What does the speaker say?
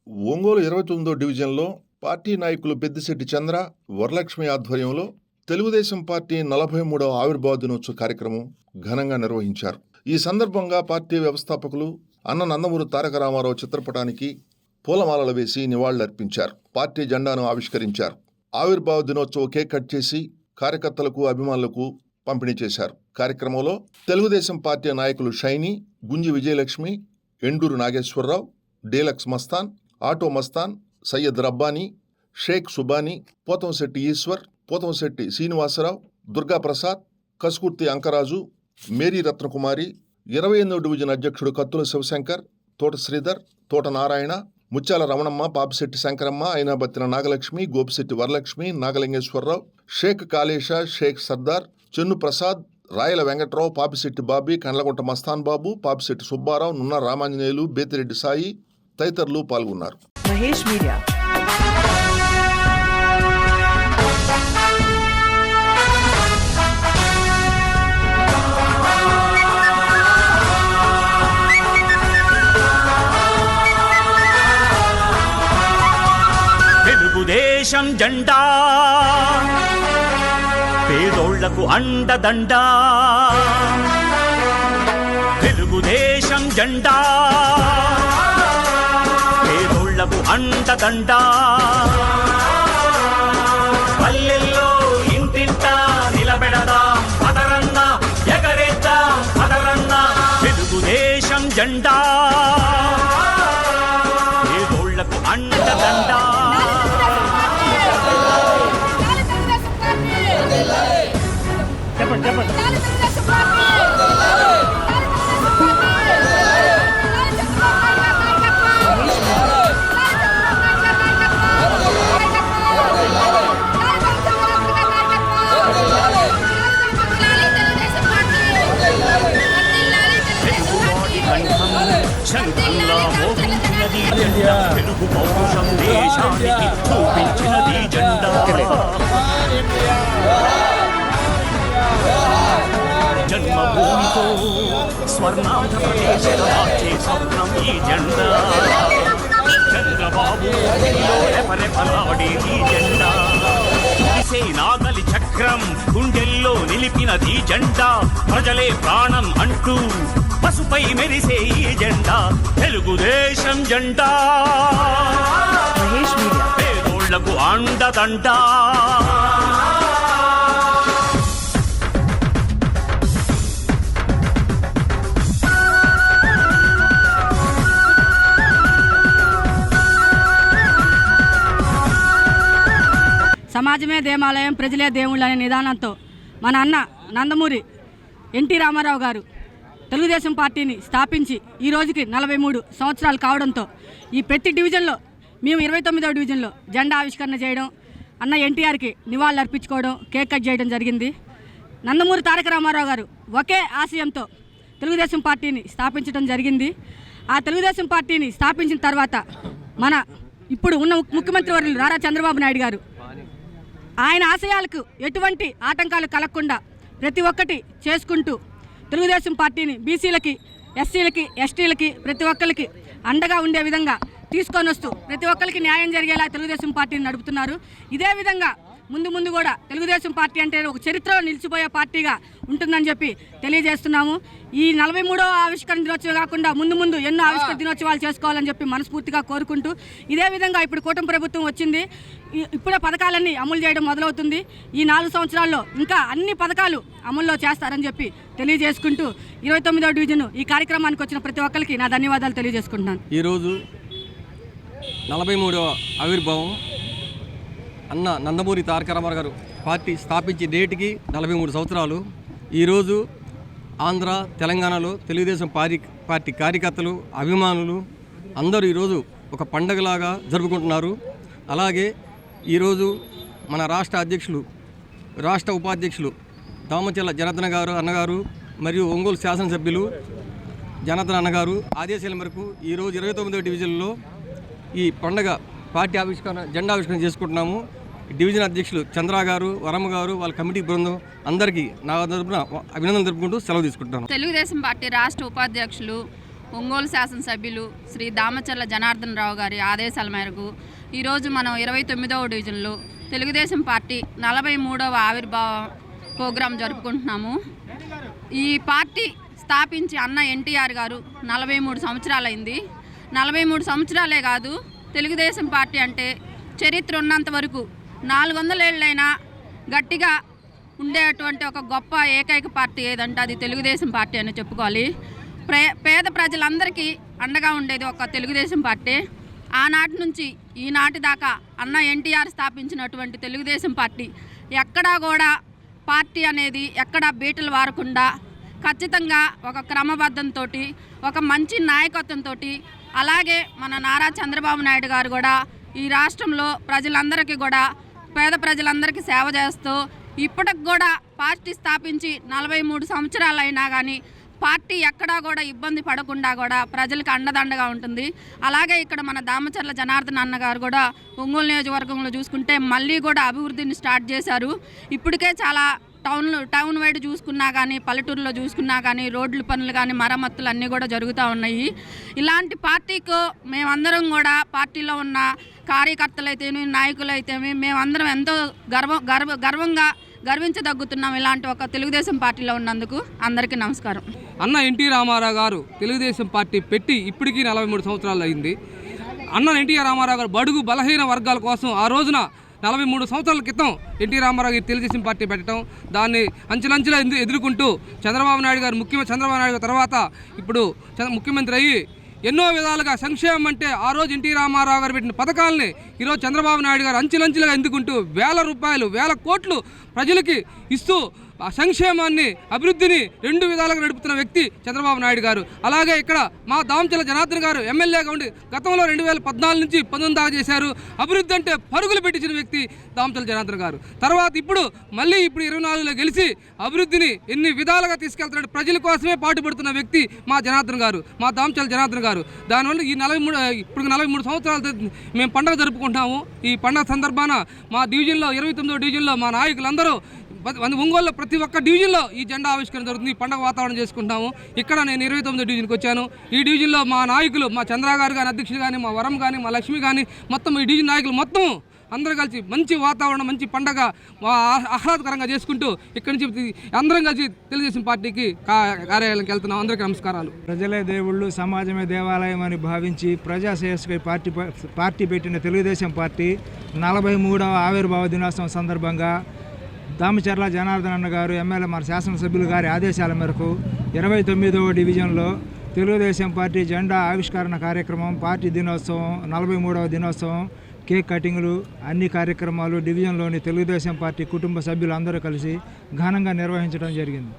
ఒంగోలు 29వ డివిజన్లో పార్టీ నాయకులు పెద్దిశెట్టి చంద్ర, వరలక్ష్మి ఆధ్వర్యంలో తెలుగుదేశం పార్టీ 43వ ఆవిర్భావ దినోత్సవ కార్యక్రమం ఘనంగా నిర్వహించారు. ఈ సందర్భంగా పార్టీ వ్యవస్థాపకులు అన్న నందమూరి తారక రామారావు చిత్రపటానికి పూలమాలలు వేసి నివాళులర్పించారు. పార్టీ జెండాను ఆవిష్కరించారు. ఆవిర్భావ దినోత్సవ కేక్ కట్ చేసి కార్యకర్తలకు, అభిమానులకు పంపిణీ చేశారు. కార్యక్రమంలో తెలుగుదేశం పార్టీ నాయకులు Shiny, Gunji Vijayalakshmi, Enduru Nageswararao, deluxe Mastan, auto Mastan, Syed Rabbani, Sheikh Subhani, Pothamsetty Eswar, Pothamsetty Srinivasarao, Durgaprasad, Kasukurthi Ankaraju, Mary Ratnakumari, 28వ డివిజన్ అధ్యక్షుడు కత్తుల శివశంకర్, తోట శ్రీధర్, తోట నారాయణ, ముత్యాల రమణమ్మ, పాపిశెట్టి శంకరమ్మ, అయినాబత్తిన నాగలక్ష్మి, గోపిశెట్టి వరలక్ష్మి, నాగలింగేశ్వరరావు, షేక్ కాళేశ, షేక్ సర్దార్, చెన్ను ప్రసాద్, రాయల వెంకట్రావు, పాపిశెట్టి బాబీ, కండ్లగుంట మస్తాన్ బాబు, పాపిశెట్టి సుబ్బారావు, నున్న రామాంజనేయులు, బేతిరెడ్డి సాయి తదితరులు పాల్గొన్నారు. మహేష్ మీడియా తెలుగుదేశం జెండా పేదోళ్లకు అండదండా, తెలుగుదేశం జెండా పేదోళ్లకు అండదండా, పల్లెల్లో ఇంటింట నిలబెడదాం పదరన్న, ఎగరేద్దాం పదరన్న, తెలుగుదేశం జెండా పేదోళ్లకు అండదండా. శంఖంలా మోగించినది జెండా, తెలుగు పౌరుషం దేశానికి చూపించినది జెండా. జన్మభూమితో స్వర్ణాంధ్రప్రదేశ్ మార్చే స్వప్నం ఈ జెండా. చంద్రబాబు రెపరెపలాడే ఈ జెండా. నాగలి చక్రం గుండెల్లో నిలిపినది జెండా. ప్రజలే ప్రాణం అంటూ పసుపై మెరిసే ఈ జెండా, తెలుగుదేశం జెండా పేదోళ్లకు అండదండా. సమాజమే దేవాలయం, ప్రజలే దేవుళ్ళు అనే నిదానంతో మన అన్న నందమూరి ఎన్టీ రామారావు గారు తెలుగుదేశం పార్టీని స్థాపించి ఈ రోజుకి 43 సంవత్సరాలు కావడంతో ఈ ప్రతి డివిజన్లో మేము 29వ డివిజన్లో జెండా ఆవిష్కరణ చేయడం, అన్న ఎన్టీఆర్కి నివాళులు అర్పించుకోవడం, కేక్ కట్ చేయడం జరిగింది. నందమూరి తారక రామారావు గారు ఒకే ఆశయంతో తెలుగుదేశం పార్టీని స్థాపించడం జరిగింది. ఆ తెలుగుదేశం పార్టీని స్థాపించిన తర్వాత మన ఇప్పుడు ఉన్న ముఖ్యమంత్రి వర్యులు నారా చంద్రబాబు నాయుడు గారు ఆయన ఆశయాలకు ఎటువంటి ఆటంకాలు కలగకుండా ప్రతి ఒక్కటి చేసుకుంటూ తెలుగుదేశం పార్టీని బీసీలకి, ఎస్సీలకి, ఎస్టీలకి ప్రతి ఒక్కరికి అండగా ఉండే విధంగా తీసుకొని వస్తూ ప్రతి ఒక్కరికి న్యాయం జరిగేలా తెలుగుదేశం పార్టీని నడుపుతున్నారు. ఇదే విధంగా ముందు కూడా తెలుగుదేశం పార్టీ అంటే ఒక చరిత్రలో నిలిచిపోయే పార్టీగా ఉంటుందని చెప్పి తెలియజేస్తున్నాము. ఈ 43వ ఆవిష్కరణ దినోత్సవం కాకుండా ముందు ఎన్నో ఆవిష్కరణ దినోత్సవాలు చేసుకోవాలని చెప్పి మనస్ఫూర్తిగా కోరుకుంటూ, ఇదే విధంగా ఇప్పుడు కూటమి ప్రభుత్వం వచ్చింది, ఇప్పుడే పథకాలన్నీ అమలు చేయడం మొదలవుతుంది. ఈ 4 సంవత్సరాల్లో ఇంకా అన్ని పథకాలు అమల్లో చేస్తారని చెప్పి తెలియజేసుకుంటూ 29వ డివిజన్ ఈ కార్యక్రమానికి వచ్చిన ప్రతి ఒక్కరికి నా ధన్యవాదాలు తెలియజేసుకుంటున్నాను. ఈరోజు 43వ ఆవిర్భావం అన్న నందమూరి తారక రామారావు గారు పార్టీ స్థాపించి డేట్కి 43 సంవత్సరాలు. ఈరోజు ఆంధ్ర, తెలంగాణలో తెలుగుదేశం పార్టీ కార్యకర్తలు, అభిమానులు అందరూ ఈరోజు ఒక పండగలాగా జరుపుకుంటున్నారు. అలాగే ఈరోజు మన రాష్ట్ర అధ్యక్షులు, రాష్ట్ర ఉపాధ్యక్షులు దామచర్ల జనార్దన్ గారు అన్నగారు మరియు ఒంగోలు శాసనసభ్యులు జనార్దన్ అన్నగారు ఆదేశాల మేరకు ఈరోజు 29వ డివిజన్లో ఈ పండగ పార్టీ ఆవిష్కరణ, జెండా ఆవిష్కరణ చేసుకుంటున్నాము. డివిజన్ అధ్యక్షులు చంద్ర గారు, వరమ్మ గారు, వాళ్ళ కమిటీ బృందం అందరికీ నా తరపున అభినందనలు తెలుపుకుంటూ సెలవు తీసుకుంటున్నాను. తెలుగుదేశం పార్టీ రాష్ట్ర ఉపాధ్యక్షులు ఒంగోలు శాసనసభ్యులు శ్రీ దామచర్ల జనార్దన్ రావు గారి ఆదేశాల మేరకు ఈరోజు మనం 29వ డివిజన్లో తెలుగుదేశం పార్టీ 43వ ఆవిర్భావ ప్రోగ్రాం జరుపుకుంటున్నాము. ఈ పార్టీ స్థాపించి అన్న ఎన్టీఆర్ గారు 43 సంవత్సరాలైంది. 43 సంవత్సరాలే కాదు, తెలుగుదేశం పార్టీ అంటే చరిత్ర ఉన్నంత వరకు 400 ఏళ్ళైనా గట్టిగా ఉండేటువంటి ఒక గొప్ప ఏకైక పార్టీ ఏదంటే అది తెలుగుదేశం పార్టీ అని చెప్పుకోవాలి. పేద ప్రజలందరికీ అండగా ఉండేది ఒక తెలుగుదేశం పార్టీ. ఆనాటి నుంచి ఈనాటి దాకా అన్న ఎన్టీఆర్ స్థాపించినటువంటి తెలుగుదేశం పార్టీ ఎక్కడా కూడా పార్టీ అనేది ఎక్కడా బీటలు వారకుండా ఖచ్చితంగా ఒక క్రమబద్ధంతో, ఒక మంచి నాయకత్వంతో, అలాగే మన నారా చంద్రబాబు నాయుడు గారు కూడా ఈ రాష్ట్రంలో ప్రజలందరికీ కూడా పేద ప్రజలందరికీ సేవ చేస్తూ ఇప్పటికి కూడా పార్టీ స్థాపించి 43 సంవత్సరాలు అయినా కానీ పార్టీ ఎక్కడా కూడా ఇబ్బంది పడకుండా కూడా ప్రజలకు అండదండగా ఉంటుంది. అలాగే ఇక్కడ మన దామచర్ల జనార్దన్ అన్న గారు కూడా ఒంగోలు నియోజకవర్గంలో చూసుకుంటే మళ్ళీ కూడా అభివృద్ధిని స్టార్ట్ చేశారు. ఇప్పటికే చాలా టౌన్ వైడ్ చూసుకున్నా కానీ, పల్లెటూరులో చూసుకున్నా కానీ రోడ్ల పనులు కానీ, మరమ్మతులు అన్నీ కూడా జరుగుతూ ఉన్నాయి. ఇలాంటి పార్టీకు మేమందరం కూడా పార్టీలో ఉన్న కార్యకర్తలైతేమి, నాయకులైతేమి మేమందరం ఎంతో గర్వంగా గర్వించదగ్గుతున్నాం ఇలాంటి ఒక తెలుగుదేశం పార్టీలో ఉన్నందుకు. అందరికీ నమస్కారం. అన్న ఎన్టీ రామారావు గారు తెలుగుదేశం పార్టీ పెట్టి ఇప్పటికీ 43 సంవత్సరాలు అయింది. అన్న ఎన్టీ రామారావు గారు బడుగు బలహీన వర్గాల కోసం ఆ రోజున 43 సంవత్సరాల క్రితం ఎన్టీ రామారావు గారు తెలుగుదేశం పార్టీ పెట్టడం, దాన్ని అంచెలంచెలా ఎదుర్కొంటూ చంద్రబాబు నాయుడు గారు తర్వాత ఇప్పుడు ముఖ్యమంత్రి అయ్యి ఎన్నో విధాలుగా సంక్షేమం అంటే ఆ రోజు ఎన్టీ రామారావు గారు పెట్టిన పథకాలని ఈరోజు చంద్రబాబు నాయుడు గారు అంచెలంచెలుగా ఎందుకుంటూ వేల కోట్లు ప్రజలకి ఇస్తూ ఆ సంక్షేమాన్ని, అభివృద్ధిని 2 విధాలుగా నడుపుతున్న వ్యక్తి చంద్రబాబు నాయుడు గారు. అలాగే ఇక్కడ మా దామచర్ల జనార్దన్ గారు ఎమ్మెల్యేగా ఉండి గతంలో 2014 నుంచి 19 దాకా చేశారు. అభివృద్ధి అంటే పరుగులు పెట్టించిన వ్యక్తి దామచర్ల జనార్దన్ గారు. తర్వాత ఇప్పుడు 24లో గెలిచి అభివృద్ధిని ఎన్ని విధాలుగా తీసుకెళ్తున్నాడు, ప్రజల కోసమే పాటుపడుతున్న వ్యక్తి మా జనార్దన్ గారు, మా దామచర్ల జనార్దన్ గారు. దానివల్ల ఈ 43 సంవత్సరాలు మేము పండుగ జరుపుకుంటాము. ఈ పండుగ సందర్భాన మా డివిజన్లో 29వ డివిజన్లో మా నాయకులందరూ ఒంగోలులో ప్రతి ఒక్క డివిజన్లో ఈ జెండా ఆవిష్కరణ జరుగుతుంది. ఈ పండుగ వాతావరణం చేసుకుంటాము. ఇక్కడ నేను 29వ డివిజన్కి వచ్చాను. ఈ డివిజన్లో మా నాయకులు, మా చంద్ర గారు కానీ, అధ్యక్షులు కానీ, మా వరం కానీ, మా లక్ష్మి కానీ, మొత్తం ఈ డివిజన్ నాయకులు మొత్తం అందరూ కలిసి మంచి వాతావరణం, మంచి పండగ ఆహ్లాదకరంగా చేసుకుంటూ ఇక్కడి నుంచి అందరం కలిసి తెలుగుదేశం పార్టీకి కార్యాలయానికి వెళ్తున్నాం. అందరికీ నమస్కారాలు. ప్రజలే దేవుళ్ళు, సమాజమే దేవాలయం అని భావించి ప్రజాశ్రేయస్కై పార్టీ పెట్టిన తెలుగుదేశం పార్టీ 43వ ఆవిర్భావ దినోత్సవం సందర్భంగా దామచర్ల జనార్దన్ అన్న గారు ఎమ్మెల్యే మన శాసనసభ్యులు గారి ఆదేశాల మేరకు 29వ డివిజన్లో తెలుగుదేశం పార్టీ జెండా ఆవిష్కరణ కార్యక్రమం, పార్టీ దినోత్సవం, 43వ దినోత్సవం, కేక్ కటింగ్లు, అన్ని కార్యక్రమాలు డివిజన్లోని తెలుగుదేశం పార్టీ కుటుంబ సభ్యులు అందరూ కలిసి ఘనంగా నిర్వహించడం జరిగింది.